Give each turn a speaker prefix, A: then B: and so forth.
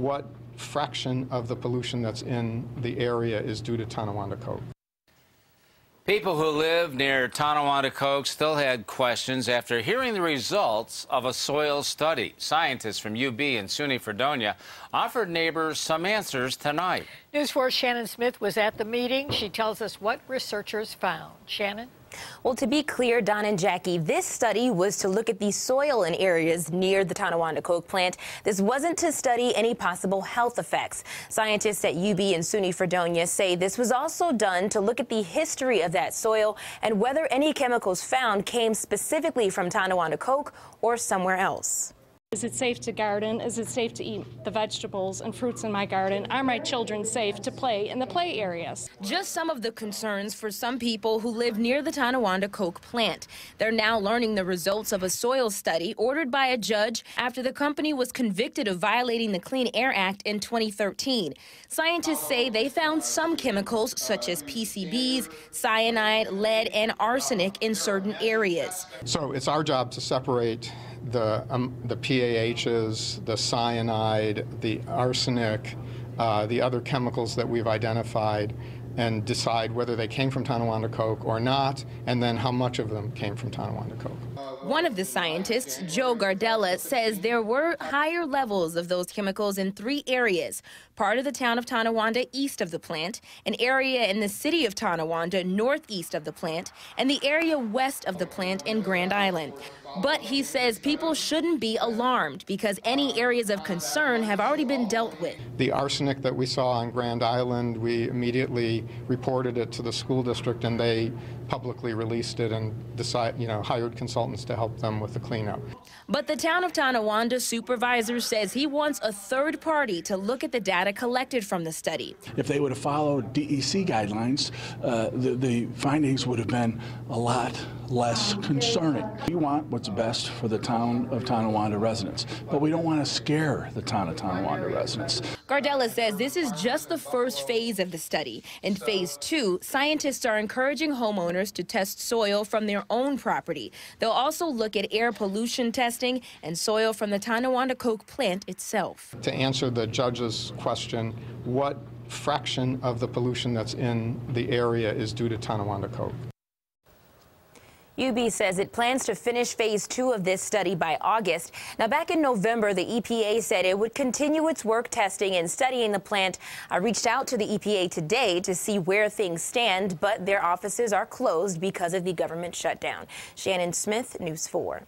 A: what fraction of the pollution that's in the area is due to Tonawanda coke.
B: People who live near Tonawanda Coke still had questions after hearing the results of a soil study. Scientists from UB and SUNY Fredonia offered neighbors some answers tonight.
C: News 4's Shannon Smith was at the meeting. She tells us what researchers found. Shannon?
D: Well, to be clear, Don and Jackie, this study was to look at the soil in areas near the Tonawanda Coke plant. This wasn't to study any possible health effects. Scientists at UB and SUNY Fredonia say this was also done to look at the history of that soil and whether any chemicals found came specifically from Tonawanda Coke or somewhere else.
E: Is it safe to garden? Is it safe to eat the vegetables and fruits in my garden? Are my children safe to play in the play areas?
D: Just some of the concerns for some people who live near the Tonawanda Coke plant. They're now learning the results of a soil study ordered by a judge after the company was convicted of violating the Clean Air Act in 2013. Scientists say they found some chemicals such as PCBs, cyanide, lead, and arsenic in certain areas.
A: So it's our job to separate the PAHs, the cyanide, the arsenic, the other chemicals that we've identified, and decide whether they came from Tonawanda Coke or not, and then how much of them came from Tonawanda Coke.
D: One of the scientists, Joe Gardella, says there were higher levels of those chemicals in 3 areas: part of the town of Tonawanda east of the plant, an area in the city of Tonawanda northeast of the plant, and the area west of the plant in Grand Island. But he says people shouldn't be alarmed because any areas of concern have already been dealt with.
A: The arsenic that we saw on Grand Island, we immediately reported it to the school district, and they publicly released it and hired consultants to help them with the cleanup.
D: But the town of Tonawanda supervisor says he wants a third party to look at the data collected from the study.
F: If they would have followed DEC guidelines, the findings would have been a lot less concerning. We want what's best for the town of Tonawanda residents, but we don't want to scare the town of Tonawanda residents.
D: Gardella says this is just the first phase of the study. In phase 2, scientists are encouraging homeowners to test soil from their own property. They'll also look at air pollution testing and soil from the Tonawanda Coke plant itself.
A: To answer the judge's question, what fraction of the pollution that's in the area is due to Tonawanda Coke?
D: UB says it plans to finish phase 2 of this study by August. Now, back in November, the EPA said it would continue its work testing and studying the plant. I reached out to the EPA today to see where things stand, but their offices are closed because of the government shutdown. Shannon Smith, News 4.